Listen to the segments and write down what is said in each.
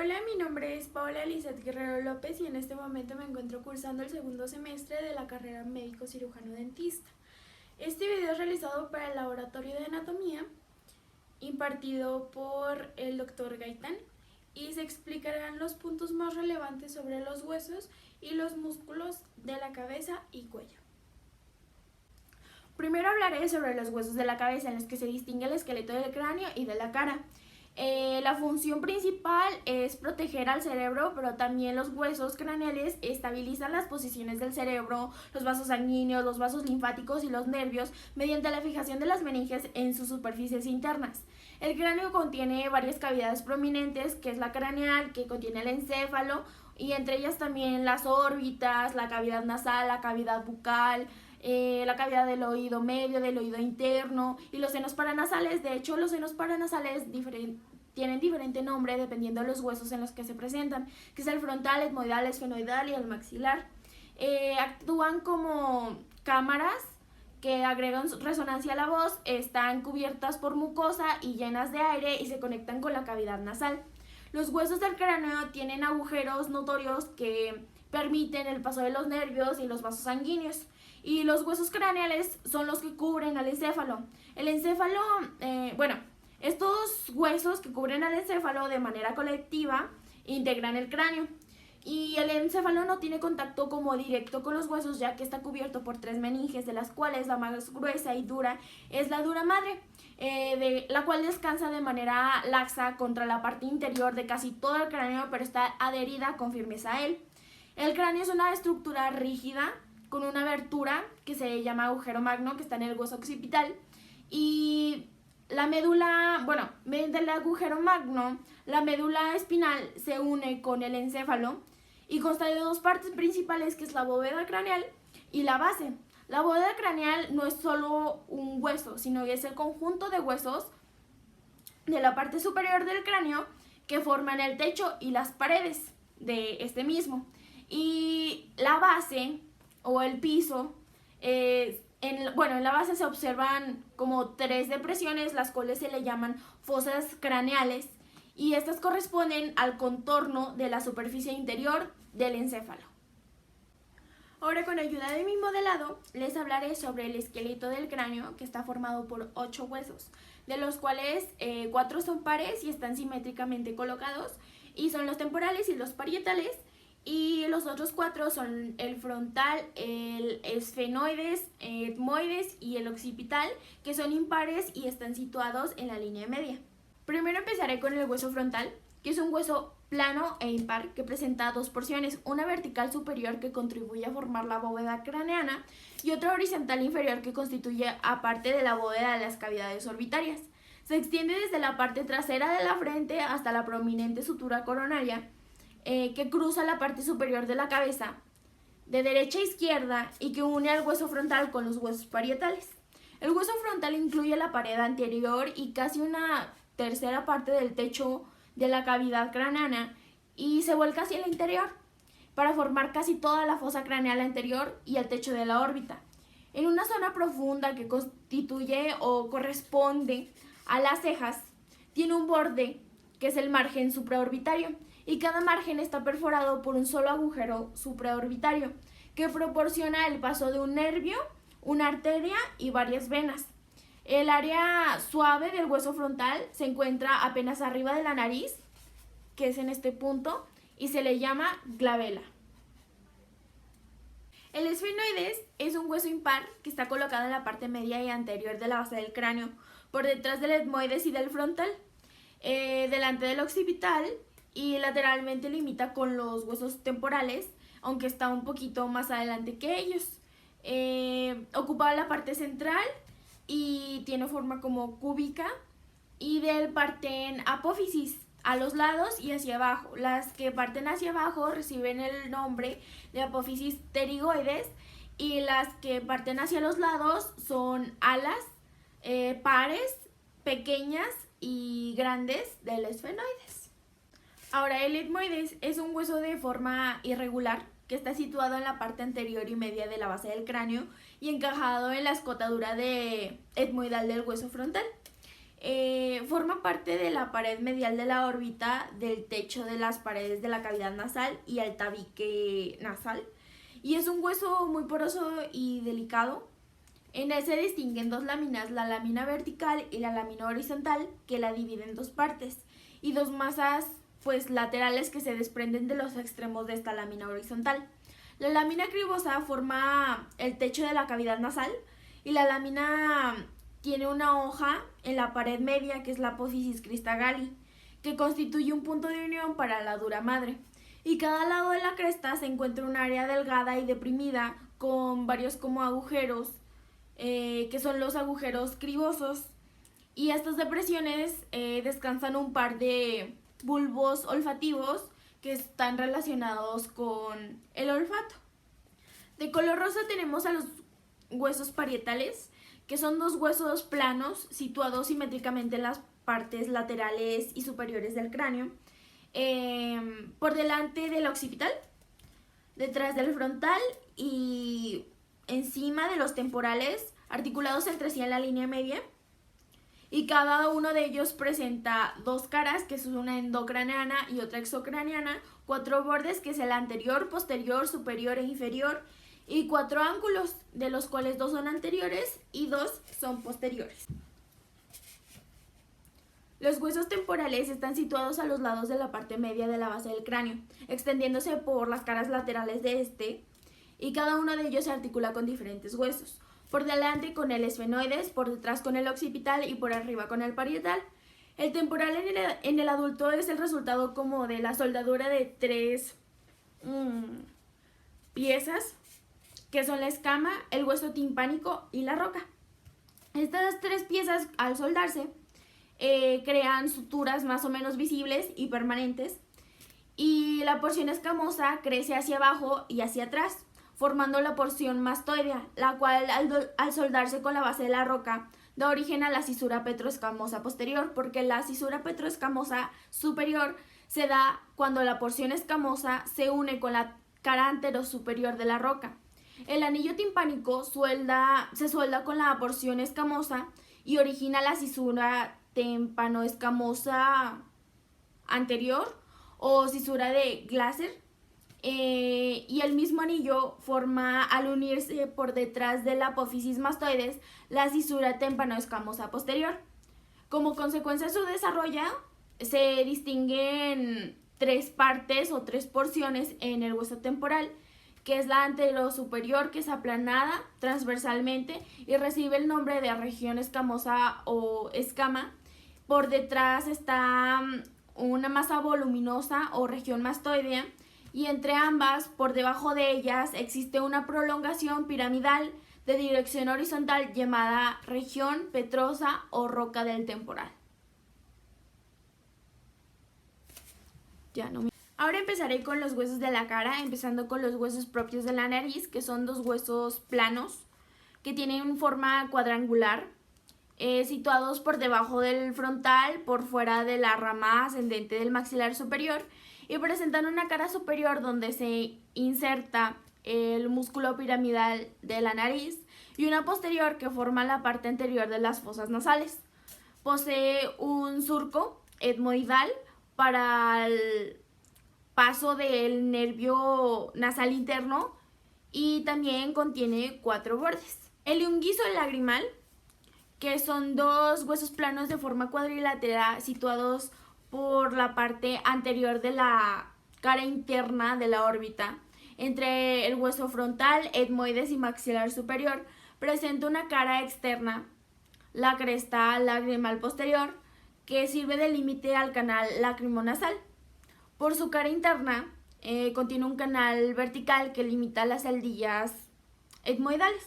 Hola, mi nombre es Paola Lizeth Guerrero López y en este momento me encuentro cursando el segundo semestre de la carrera médico cirujano dentista. Este video es realizado para el laboratorio de anatomía impartido por el doctor Gaitán y se explicarán los puntos más relevantes sobre los huesos y los músculos de la cabeza y cuello. Primero hablaré sobre los huesos de la cabeza, en los que se distingue el esqueleto del cráneo y de la cara. La función principal es proteger al cerebro, pero también los huesos craneales estabilizan las posiciones del cerebro, los vasos sanguíneos, los vasos linfáticos y los nervios mediante la fijación de las meninges en sus superficies internas. El cráneo contiene varias cavidades prominentes, que es la craneal, que contiene el encéfalo, y entre ellas también las órbitas, la cavidad nasal, la cavidad bucal, la cavidad del oído medio, del oído interno y los senos paranasales. De hecho, los senos paranasales tienen diferente nombre dependiendo de los huesos en los que se presentan, que es el frontal, etmoidal, esfenoidal y el maxilar. Actúan como cámaras que agregan resonancia a la voz, están cubiertas por mucosa y llenas de aire y se conectan con la cavidad nasal. Los huesos del cráneo tienen agujeros notorios que permiten el paso de los nervios y los vasos sanguíneos. Y los huesos craneales son los que cubren al encéfalo. El encéfalo, estos huesos que cubren al encéfalo de manera colectiva integran el cráneo. Y el encéfalo no tiene contacto como directo con los huesos, ya que está cubierto por 3 meninges, de las cuales la más gruesa y dura es la dura madre, de la cual descansa de manera laxa contra la parte interior de casi todo el cráneo, pero está adherida con firmeza a él. El cráneo es una estructura rígida con una abertura que se llama agujero magno, que está en el hueso occipital, y la médula, mediante el agujero magno, la médula espinal se une con el encéfalo y consta de 2 partes principales, que es la bóveda craneal y la base. La bóveda craneal no es solo un hueso, sino que es el conjunto de huesos de la parte superior del cráneo que forman el techo y las paredes de este mismo. Y la base o el piso, en la base se observan como 3 depresiones, las cuales se le llaman fosas craneales, y estas corresponden al contorno de la superficie interior del encéfalo. Ahora, con ayuda de mi modelado, les hablaré sobre el esqueleto del cráneo, que está formado por 8 huesos, de los cuales 4 son pares y están simétricamente colocados, y son los temporales y los parietales, y los otros 4 son el frontal, el esfenoides, etmoides y el occipital, que son impares y están situados en la línea media. Primero empezaré con el hueso frontal, que es un hueso plano e impar que presenta 2 porciones, una vertical superior que contribuye a formar la bóveda craneana y otra horizontal inferior que constituye aparte de la bóveda de las cavidades orbitarias. Se extiende desde la parte trasera de la frente hasta la prominente sutura coronaria, que cruza la parte superior de la cabeza de derecha a izquierda y que une al hueso frontal con los huesos parietales. El hueso frontal incluye la pared anterior y casi una tercera parte del techo de la cavidad craneana y se vuelca hacia el interior para formar casi toda la fosa craneal anterior y el techo de la órbita. En una zona profunda que constituye o corresponde a las cejas, tiene un borde que es el margen supraorbitario, y cada margen está perforado por un solo agujero supraorbitario que proporciona el paso de un nervio, una arteria y varias venas. El área suave del hueso frontal se encuentra apenas arriba de la nariz, que es en este punto, y se le llama glabela. El esfenoides es un hueso impar que está colocado en la parte media y anterior de la base del cráneo, por detrás del etmoides y del frontal, delante del occipital, y lateralmente limita con los huesos temporales, aunque está un poquito más adelante que ellos. Ocupa la parte central y tiene forma como cúbica, y de él parten apófisis a los lados y hacia abajo. Las que parten hacia abajo reciben el nombre de apófisis pterigoides, y las que parten hacia los lados son alas, pares, pequeñas y grandes del esfenoides. Ahora, el etmoides es un hueso de forma irregular que está situado en la parte anterior y media de la base del cráneo y encajado en la escotadura etmoidal del hueso frontal. Forma parte de la pared medial de la órbita, del techo de las paredes de la cavidad nasal y el tabique nasal. Y es un hueso muy poroso y delicado. En él se distinguen dos láminas, la lámina vertical y la lámina horizontal, que la dividen en dos partes, y dos masas laterales que se desprenden de los extremos de esta lámina horizontal. La lámina cribosa forma el techo de la cavidad nasal y la lámina tiene una hoja en la pared media, que es la apófisis cristagali, que constituye un punto de unión para la dura madre. Y cada lado de la cresta se encuentra un área delgada y deprimida con varios como agujeros, que son los agujeros cribosos. Y estas depresiones descansan un par de bulbos olfativos que están relacionados con el olfato. De color rosa tenemos a los huesos parietales, que son dos huesos planos situados simétricamente en las partes laterales y superiores del cráneo, por delante del occipital, detrás del frontal y encima de los temporales, articulados entre sí en la línea media. Y cada uno de ellos presenta dos caras, que es una endocraneana y otra exocraneana, cuatro bordes, que es el anterior, posterior, superior e inferior, y cuatro ángulos, de los cuales dos son anteriores y dos son posteriores. Los huesos temporales están situados a los lados de la parte media de la base del cráneo, extendiéndose por las caras laterales de este, y cada uno de ellos se articula con diferentes huesos. Por delante con el esfenoides, por detrás con el occipital y por arriba con el parietal. El temporal en el adulto es el resultado como de la soldadura de tres piezas, que son la escama, el hueso timpánico y la roca. Estas tres piezas, al soldarse, crean suturas más o menos visibles y permanentes, y la porción escamosa crece hacia abajo y hacia atrás, formando la porción mastoidea, la cual al soldarse con la base de la roca da origen a la cisura petroescamosa posterior, porque la cisura petroescamosa superior se da cuando la porción escamosa se une con la cara anterosuperior de la roca. El anillo timpánico se suelda con la porción escamosa y origina la cisura tempanoescamosa anterior o cisura de Glaser. Y el mismo anillo forma, al unirse por detrás de la apófisis mastoides, la cisura tempanoescamosa posterior. Como consecuencia de su desarrollo, se distinguen tres partes o tres porciones en el hueso temporal, que es la anterosuperior, que es aplanada transversalmente y recibe el nombre de región escamosa o escama. Por detrás está una masa voluminosa o región mastoidea, y entre ambas, por debajo de ellas, existe una prolongación piramidal de dirección horizontal llamada región petrosa o roca del temporal. Ahora empezaré con los huesos de la cara, empezando con los huesos propios de la nariz, que son dos huesos planos que tienen forma cuadrangular, situados por debajo del frontal, por fuera de la rama ascendente del maxilar superior, y presentan una cara superior donde se inserta el músculo piramidal de la nariz y una posterior que forma la parte anterior de las fosas nasales. Posee un surco etmoidal para el paso del nervio nasal interno y también contiene cuatro bordes. El unguizo lagrimal, que son dos huesos planos de forma cuadrilátera situados por la parte anterior de la cara interna de la órbita, entre el hueso frontal, etmoides y maxilar superior, presenta una cara externa, la cresta lagrimal posterior, que sirve de límite al canal lacrimonasal. Por su cara interna, contiene un canal vertical que limita las celdillas etmoidales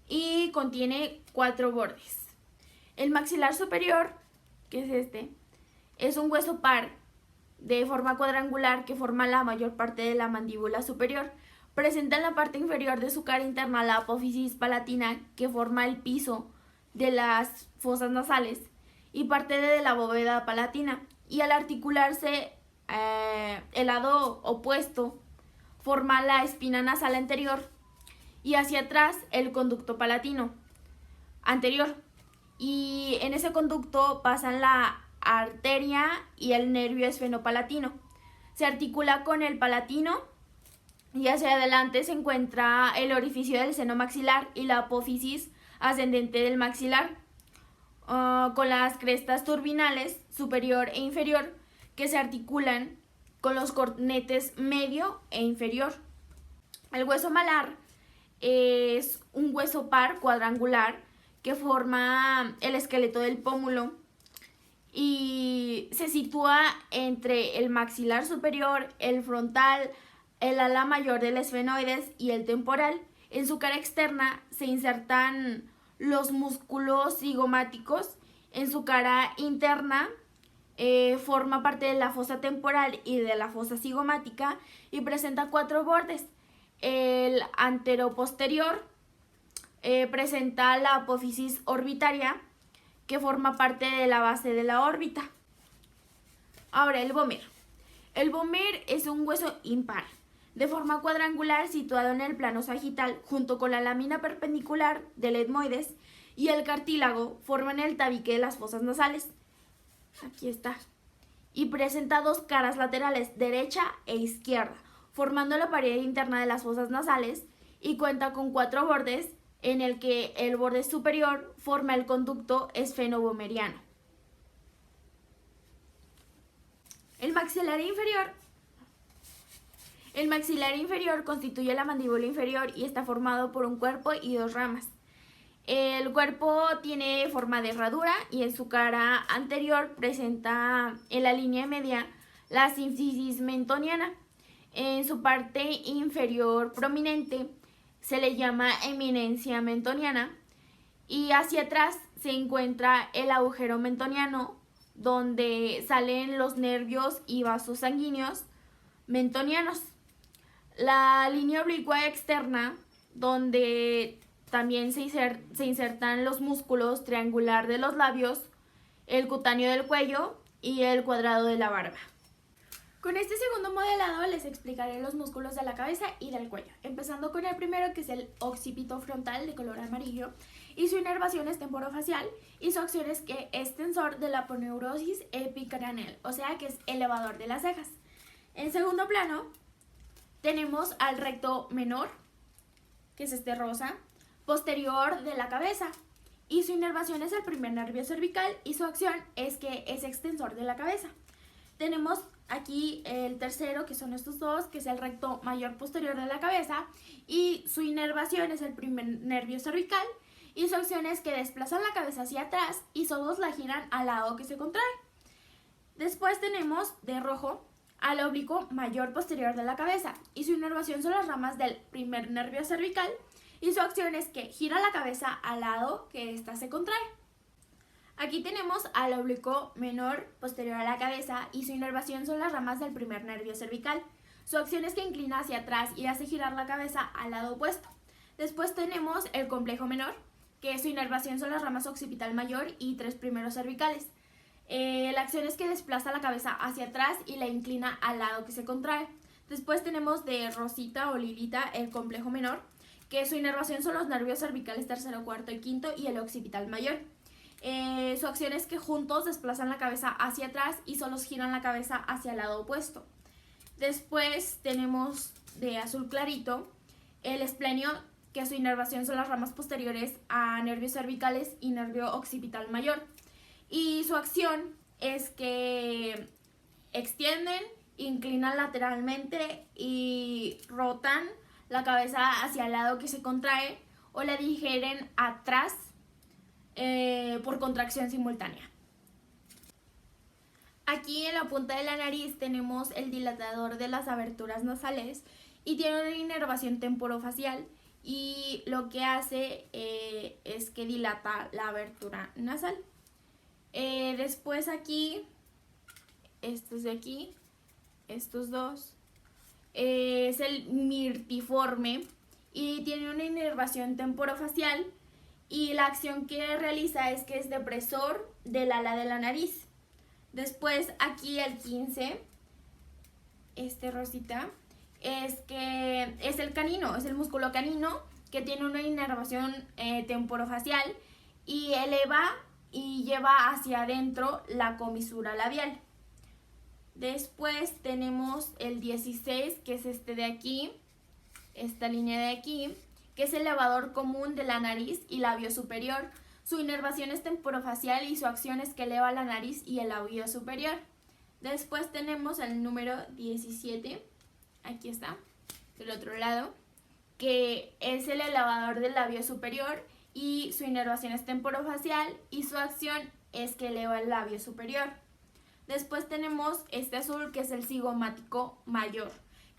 y contiene cuatro bordes. El maxilar superior, que es este, es un hueso par de forma cuadrangular que forma la mayor parte de la mandíbula superior. Presenta en la parte inferior de su cara interna la apófisis palatina, que forma el piso de las fosas nasales y parte de la bóveda palatina. Y al articularse el lado opuesto forma la espina nasal anterior y hacia atrás el conducto palatino anterior. y en ese conducto pasan la arteria y el nervio esfenopalatino. Se articula con el palatino y hacia adelante se encuentra el orificio del seno maxilar y la apófisis ascendente del maxilar, con las crestas turbinales superior e inferior que se articulan con los cornetes medio e inferior. El hueso malar es un hueso par cuadrangular que forma el esqueleto del pómulo y se sitúa entre el maxilar superior, el frontal, el ala mayor del esfenoides y el temporal. En su cara externa se insertan los músculos cigomáticos. En su cara interna forma parte de la fosa temporal y de la fosa cigomática y presenta 4 bordes. El anteroposterior presenta la apófisis orbitaria, que forma parte de la base de la órbita. Ahora, el vómer. El vómer es un hueso impar, de forma cuadrangular, situado en el plano sagital, junto con la lámina perpendicular del etmoides y el cartílago, forman el tabique de las fosas nasales. Aquí está. Y presenta 2 caras laterales, derecha e izquierda, formando la pared interna de las fosas nasales, y cuenta con 4 bordes, en el que el borde superior forma el conducto esfenovomeriano. El maxilar inferior constituye la mandíbula inferior y está formado por un cuerpo y 2 ramas. El cuerpo tiene forma de herradura y en su cara anterior presenta en la línea media la sínfisis mentoniana. En su parte inferior prominente se le llama eminencia mentoniana y hacia atrás se encuentra el agujero mentoniano, donde salen los nervios y vasos sanguíneos mentonianos. La línea oblicua externa, donde también se insertan los músculos triangular de los labios, el cutáneo del cuello y el cuadrado de la barba. Con este segundo modelado les explicaré los músculos de la cabeza y del cuello, empezando con el primero, que es el occipito frontal de color amarillo, y su inervación es temporofacial y su acción es que es tensor de la aponeurosis epicranial, o sea que es elevador de las cejas. En segundo plano tenemos al recto menor, que es este rosa, posterior de la cabeza, y su inervación es el primer nervio cervical y su acción es que es extensor de la cabeza. Tenemos aquí el tercero, que son estos dos, que es el recto mayor posterior de la cabeza, y su inervación es el primer nervio cervical y su acción es que desplazan la cabeza hacia atrás y solos la giran al lado que se contrae. Después tenemos de rojo al oblicuo mayor posterior de la cabeza y su inervación son las ramas del primer nervio cervical y su acción es que gira la cabeza al lado que ésta se contrae. Aquí tenemos al oblicuo menor posterior a la cabeza y su inervación son las ramas del primer nervio cervical. Su acción es que inclina hacia atrás y hace girar la cabeza al lado opuesto. Después tenemos el complejo menor, que su inervación son las ramas occipital mayor y 3 primeros cervicales. La acción es que desplaza la cabeza hacia atrás y la inclina al lado que se contrae. Después tenemos de rosita o lilita el complejo menor, que su inervación son los nervios cervicales tercero, cuarto y quinto y el occipital mayor. Su acción es que juntos desplazan la cabeza hacia atrás y solos giran la cabeza hacia el lado opuesto. Después tenemos de azul clarito el esplenio, que su inervación son las ramas posteriores a nervios cervicales y nervio occipital mayor. Y su acción es que extienden, inclinan lateralmente y rotan la cabeza hacia el lado que se contrae o la digieren atrás por contracción simultánea. Aquí en la punta de la nariz tenemos el dilatador de las aberturas nasales y tiene una inervación temporofacial y lo que hace es que dilata la abertura nasal. Después aquí, estos de aquí, estos dos, es el mirtiforme y tiene una inervación temporofacial y la acción que realiza es que es depresor del ala de la nariz. Después aquí el 15, este rosita, es que es el canino, es el músculo canino que tiene una inervación temporofacial y eleva y lleva hacia adentro la comisura labial. Después tenemos el 16, que es este de aquí, esta línea de aquí, que es el elevador común de la nariz y labio superior. Su inervación es temporofacial y su acción es que eleva la nariz y el labio superior. Después tenemos el número 17, aquí está, del otro lado, que es el elevador del labio superior y su inervación es temporofacial y su acción es que eleva el labio superior. Después tenemos este azul, que es el cigomático mayor,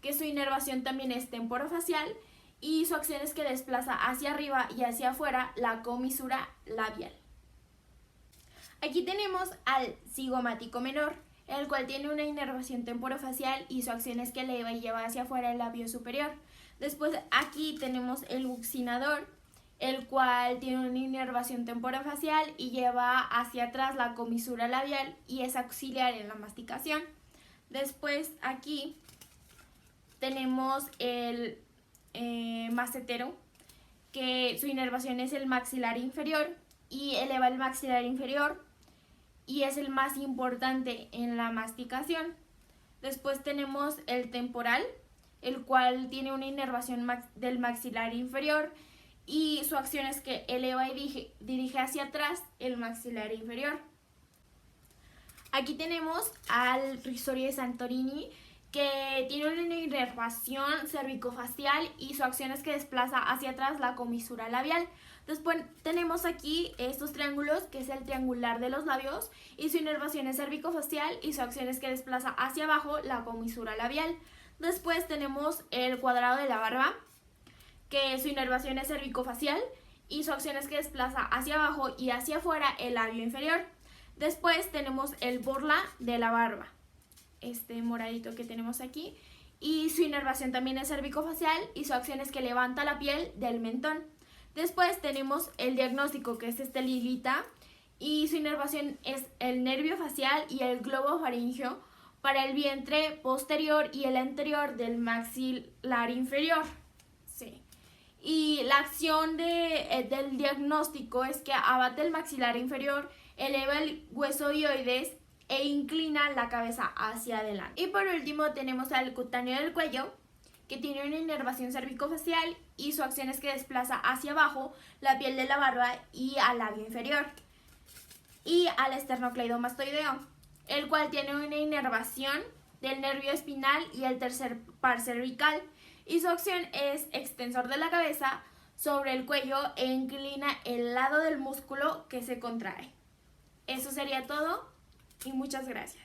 que su inervación también es temporofacial y su acción es que desplaza hacia arriba y hacia afuera la comisura labial. Aquí tenemos al cigomático menor, el cual tiene una inervación temporofacial y su acción es que eleva y lleva hacia afuera el labio superior. Después aquí tenemos el buccinador, el cual tiene una inervación temporofacial y lleva hacia atrás la comisura labial y es auxiliar en la masticación. Después aquí tenemos el macetero, que su inervación es el maxilar inferior y eleva el maxilar inferior y es el más importante en la masticación. Después tenemos el temporal, el cual tiene una inervación del maxilar inferior y su acción es que eleva y dirige hacia atrás el maxilar inferior. Aquí tenemos al risorio de Santorini, que tiene una inervación cervicofacial y su acción es que desplaza hacia atrás la comisura labial. Después tenemos aquí estos triángulos, que es el triangular de los labios, y su inervación es cervicofacial y su acción es que desplaza hacia abajo la comisura labial. Después tenemos el cuadrado de la barba, que su inervación es cervicofacial y su acción es que desplaza hacia abajo y hacia afuera el labio inferior. Después tenemos el borla de la barba, este moradito que tenemos aquí, y su inervación también es cervicofacial y su acción es que levanta la piel del mentón. Después tenemos el diagnóstico, que es este lilita, y su inervación es el nervio facial y el globo faríngeo para el vientre posterior y el anterior del maxilar inferior. Sí. Y la acción del diagnóstico es que abate el maxilar inferior, eleva el hueso hioides e inclina la cabeza hacia adelante. Y por último tenemos al cutáneo del cuello, que tiene una inervación cervicofacial y su acción es que desplaza hacia abajo la piel de la barba y al labio inferior. Y al esternocleidomastoideo, el cual tiene una inervación del nervio espinal y el tercer par cervical, y su acción es extensor de la cabeza sobre el cuello e inclina el lado del músculo que se contrae. Eso sería todo y muchas gracias.